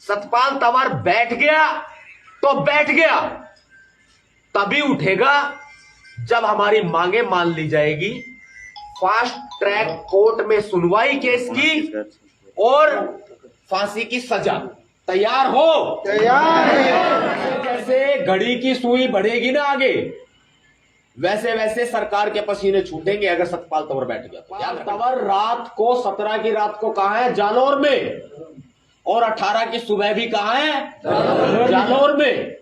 सतपाल तंवर बैठ गया तो बैठ गया, तभी उठेगा जब हमारी मांगे मान ली जाएगी, फास्ट ट्रैक कोर्ट में सुनवाई केस की और फांसी की सजा। तैयार हो? तैयार है। जैसे घड़ी की सुई बढ़ेगी ना आगे, वैसे वैसे सरकार के पसीने छूटेंगे अगर सतपाल तंवर बैठ गया तो। तंवर रात को 17 की रात को कहां है? जालौर में। और 18 की सुबह भी कहां है? जालौर में।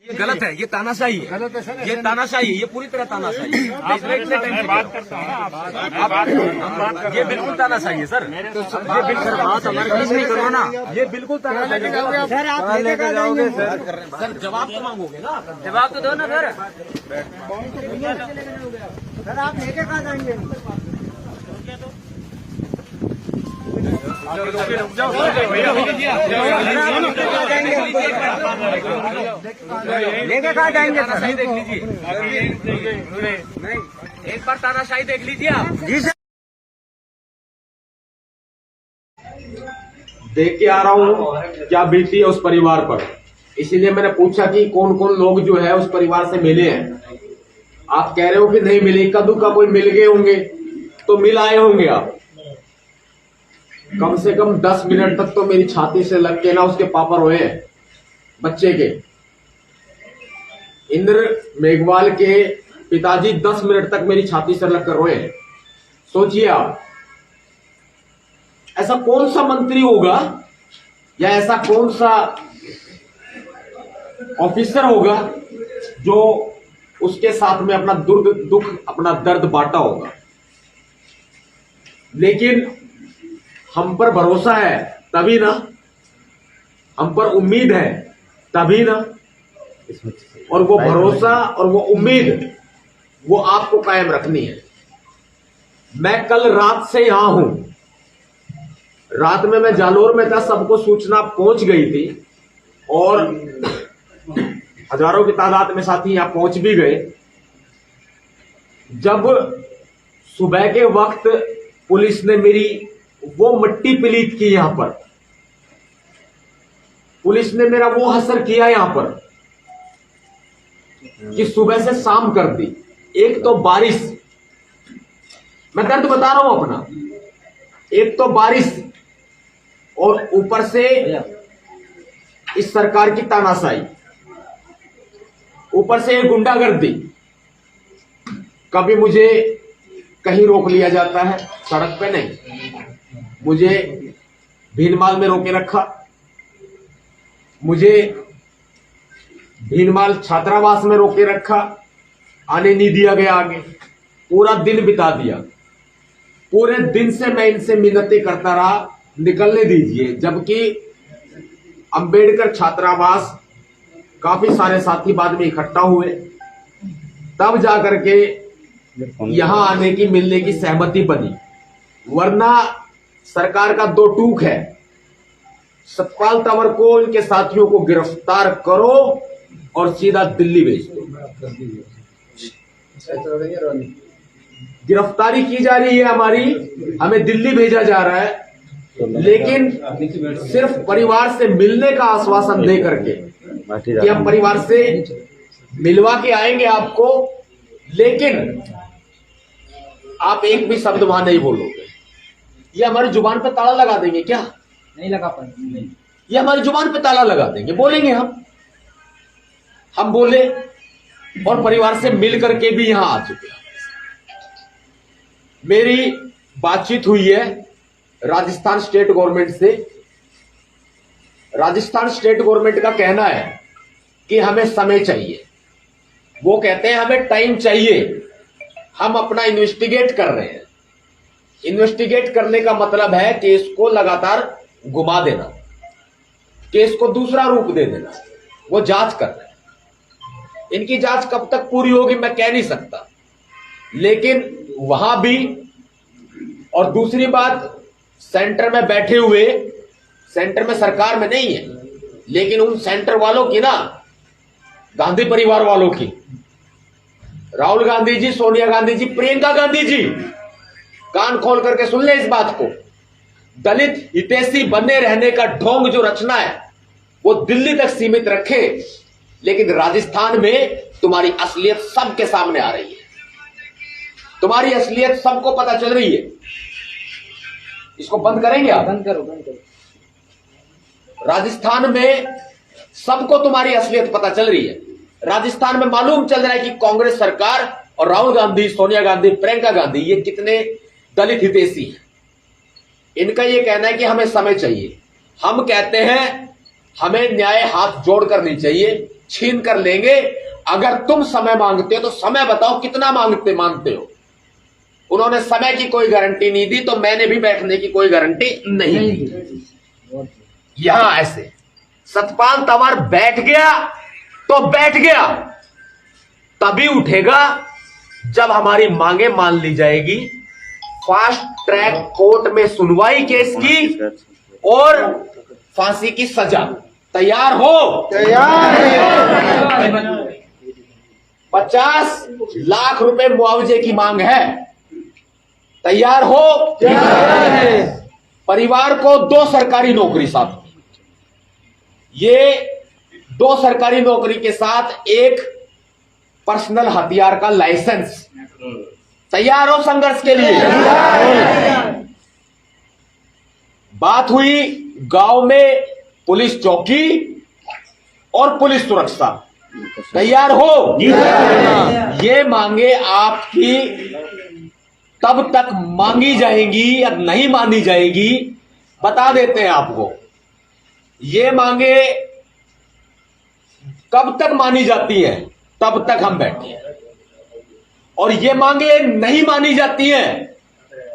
गलत है, ये तानाशाही है, ये तानाशाही है, ये पूरी तरह तानाशाही है। बात करता हूँ ये बिल्कुल तानाशाही है सर, ये बिल्कुल बात हमारे बीच नहीं करो ना, ये बिल्कुल तानाशाही है सर। आप लेके जाएंगे सर, जवाब तो मांगोगे ना, जवाब तो दो ना सर। सर आप लेके कहाँ जाएंगे? लेके कहाँ जाएंगे सर? तानाशाही देख लीजिए, एक बार तानाशाही देख लीजिए आप। जी सर। देख के आ रहा हूँ क्या बीती है उस परिवार पर, इसीलिए मैंने पूछा कि कौन कौन लोग जो है उस परिवार से मिले हैं। आप कह रहे हो कि नहीं मिले, कद्दू का कोई मिल गए होंगे तो मिल आए होंगे आप। कम से कम 10 मिनट तक तो मेरी छाती से लग के ना उसके पापा रोए हैं, बच्चे के। इंद्र मेघवाल के पिताजी 10 मिनट तक मेरी छाती से लगकर रोए हैं। सोचिए आप, ऐसा कौन सा मंत्री होगा या ऐसा कौन सा ऑफिसर होगा जो उसके साथ में अपना दुख अपना दर्द बांटा होगा। लेकिन हम पर भरोसा है तभी ना, हम पर उम्मीद है तभी ना, और वो भरोसा और वो उम्मीद वो आपको कायम रखनी है। मैं कल रात से यहां हूं, रात में मैं जालौर में था, सबको सूचना पहुंच गई थी और हजारों की तादाद में साथी यहां पहुंच भी गए। जब सुबह के वक्त पुलिस ने मेरी वो मिट्टी पलीत की, यहां पर पुलिस ने मेरा वो असर किया यहां पर कि सुबह से शाम कर दी। एक तो बारिश, मैं दर्द बता रहा हूं अपना, एक तो बारिश और ऊपर से इस सरकार की तानाशाही, ऊपर से गुंडागर्दी। कभी मुझे कहीं रोक लिया जाता है, सड़क पे नहीं, मुझे भीनमाल में रोके रखा, मुझे भीनमाल छात्रावास में रोके रखा, आने नहीं दिया गया आगे, पूरा दिन बिता दिया। पूरे दिन से मैं इनसे मिन्नतें करता रहा, निकलने दीजिए। जबकि अंबेडकर छात्रावास काफी सारे साथी बाद में इकट्ठा हुए, तब जाकर के यहां आने की मिलने की सहमति बनी। वरना सरकार का दो टूक है, सतपाल तंवर को इनके साथियों को गिरफ्तार करो और सीधा दिल्ली भेज दो। गिरफ्तारी की जा रही है हमारी, हमें दिल्ली भेजा जा रहा है, लेकिन सिर्फ परिवार से मिलने का आश्वासन दे करके कि हम परिवार से मिलवा के आएंगे आपको, लेकिन आप एक भी शब्द वहां नहीं बोलोगे। ये हमारी जुबान पे ताला लगा देंगे क्या? नहीं लगा पाएंगे। ये हमारी जुबान पे ताला लगा देंगे, बोलेंगे हम बोले और परिवार से मिल करके भी यहां आ चुके हैं। मेरी बातचीत हुई है राजस्थान स्टेट गवर्नमेंट से। राजस्थान स्टेट गवर्नमेंट का कहना है कि हमें समय चाहिए, वो कहते हैं हमें टाइम चाहिए, हम अपना इन्वेस्टिगेट कर रहे हैं। इन्वेस्टिगेट करने का मतलब है केस को लगातार घुमा देना, केस को दूसरा रूप दे देना। वो जांच कर रहे हैं, इनकी जांच कब तक पूरी होगी मैं कह नहीं सकता, लेकिन वहां भी, और दूसरी बात, सेंटर में बैठे हुए, सेंटर में सरकार में नहीं है, लेकिन उन सेंटर वालों की ना, गांधी परिवार वालों की, राहुल गांधी जी, सोनिया गांधी जी, प्रियंका गांधी जी, कान खोल करके सुन ले इस बात को। दलित हितैषी बने रहने का ढोंग जो रचना है वो दिल्ली तक सीमित रखे, लेकिन राजस्थान में तुम्हारी असलियत सबके सामने आ रही है, तुम्हारी असलियत सबको पता चल रही है। इसको बंद करेंगे आप? बंद करो, बंद करो। राजस्थान में सबको तुम्हारी असलियत पता चल रही है। राजस्थान में मालूम चल रहा है कि कांग्रेस सरकार और राहुल गांधी, सोनिया गांधी, प्रियंका गांधी ये कितने दलित हितैषी हैं। इनका ये कहना है कि हमें समय चाहिए। हम कहते हैं हमें न्याय हाथ जोड़कर नहीं चाहिए, छीन कर लेंगे। अगर तुम समय मांगते हो तो समय बताओ कितना मांगते हो। उन्होंने समय की कोई गारंटी नहीं दी, तो मैंने भी बैठने की कोई गारंटी नहीं दी। यहां ऐसे सतपाल तंवर बैठ गया तो बैठ गया, तभी उठेगा जब हमारी मांगे मान ली जाएगी, फास्ट ट्रैक कोर्ट में सुनवाई केस की और फांसी की सजा। तैयार हो? तैयार है। 50 लाख रुपए मुआवजे की मांग है। तैयार हो? तैयार है। परिवार को 2 सरकारी नौकरी साथ, ये 2 सरकारी नौकरी के साथ एक पर्सनल हथियार का लाइसेंस। तैयार हो संघर्ष के लिए? बात हुई गांव में पुलिस चौकी और पुलिस सुरक्षा। तैयार हो? ये मांगे आपकी तब तक मांगी जाएंगी या नहीं मानी जाएगी, बता देते हैं आपको। ये मांगे कब तक मानी जाती है तब तक हम बैठे हैं, और ये मांगे नहीं मानी जाती हैं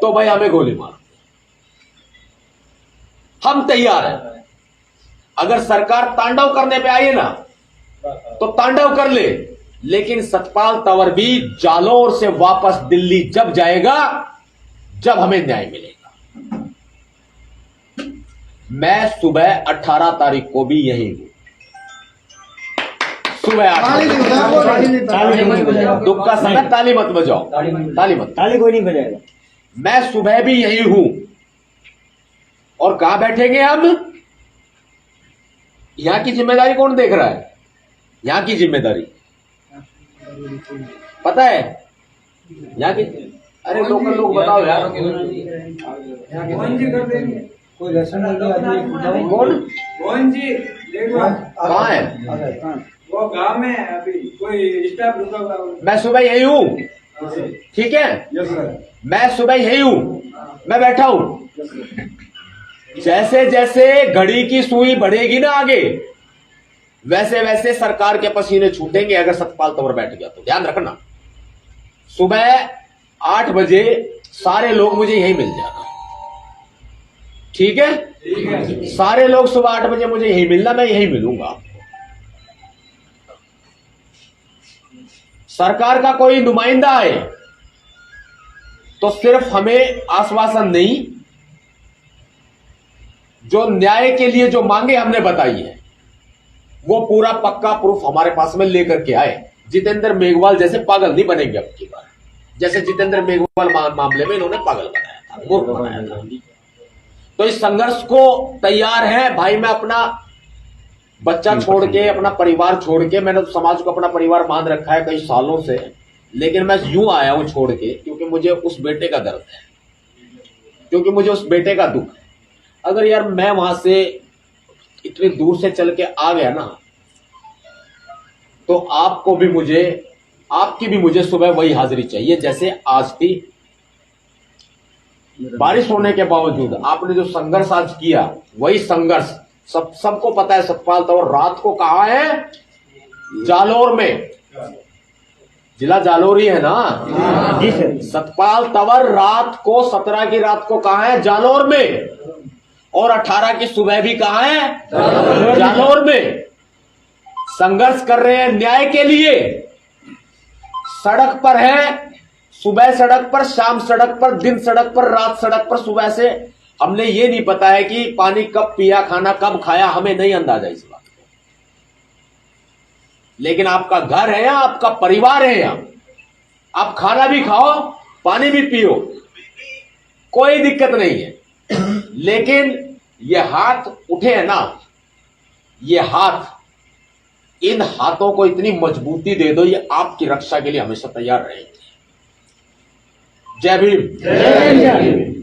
तो भाई हमें गोली मारो। हम तैयार हैं। अगर सरकार तांडव करने पे आई है ना तो तांडव कर ले, लेकिन सतपाल तंवर भी जालौर से वापस दिल्ली जब जाएगा जब हमें न्याय मिलेगा। मैं सुबह 18 तारीख को भी यहीं हूं, सुबह 8 बजे। दुख का समय ताली मत बजाओ, ताली कोई नहीं बजाएगा। मैं सुबह भी यहीं हूं। और कहां बैठेंगे हम? यहां की जिम्मेदारी कौन देख रहा है? यहां की जिम्मेदारी पता है? यहां की, अरे लोकल लोग बताओ यार। कोई लक्षण कौन? मोहन जी कहाँ है? वो गांव में अभी कोई स्टाफ रुका हुआ है। मैं सुबह यही हूं, ठीक है? मैं सुबह यही हूं, मैं बैठा हूं। जैसे जैसे घड़ी की सुई बढ़ेगी ना आगे, वैसे वैसे सरकार के पसीने छूटेंगे। अगर सतपाल तंवर बैठ गया तो ध्यान रखना, सुबह 8 बजे सारे लोग मुझे यहीं मिल जाना, ठीक है? सारे लोग सुबह 8 बजे मुझे यहीं मिलना, मैं यहीं मिलूंगा। सरकार का कोई नुमाइंदा है तो सिर्फ हमें आश्वासन नहीं, जो न्याय के लिए जो मांगे हमने बताई है वो पूरा पक्का प्रूफ हमारे पास में लेकर के आए। जितेंद्र मेघवाल जैसे पागल नहीं बनेंगे अब की बार, जैसे जितेंद्र मेघवाल मामले में इन्होंने पागल बनाया था, मूर्ख बनाया था। तो इस संघर्ष को तैयार है भाई। मैं अपना बच्चा छोड़ के, अपना परिवार छोड़ के, मैंने तो समाज को अपना परिवार मान रखा है कई सालों से, लेकिन मैं यूं आया हूं छोड़ के, क्योंकि मुझे उस बेटे का दर्द है, क्योंकि मुझे उस बेटे का दुख है। अगर यार मैं वहां से इतनी दूर से चल के आ गया ना, तो आपको भी मुझे, आपकी भी मुझे सुबह वही हाजिरी चाहिए जैसे आज थी। बारिश होने के बावजूद आपने जो संघर्ष आज किया, वही संघर्ष सबको पता है। सतपाल तंवर रात को कहां है? जालौर में। जिला जालौर ही है ना? जी सर। सतपाल तंवर रात को 17 की रात को कहां है? जालौर में। और 18 की सुबह भी कहां है? जालौर में। संघर्ष कर रहे हैं न्याय के लिए, सड़क पर है, सुबह सड़क पर, शाम सड़क पर, दिन सड़क पर, रात सड़क पर। सुबह से हमने ये नहीं पता है कि पानी कब पिया, खाना कब खाया, हमें नहीं अंदाजा इस बात का। लेकिन आपका घर है यहाँ, आपका परिवार है यहाँ, आप खाना भी खाओ, पानी भी पियो, कोई दिक्कत नहीं है। लेकिन ये हाथ उठे हैं ना, ये हाथ, इन हाथों को इतनी मजबूती दे दो, ये आपकी रक्षा के लिए हमेशा तैयार रहेंगे। जय भीम। जय भीम।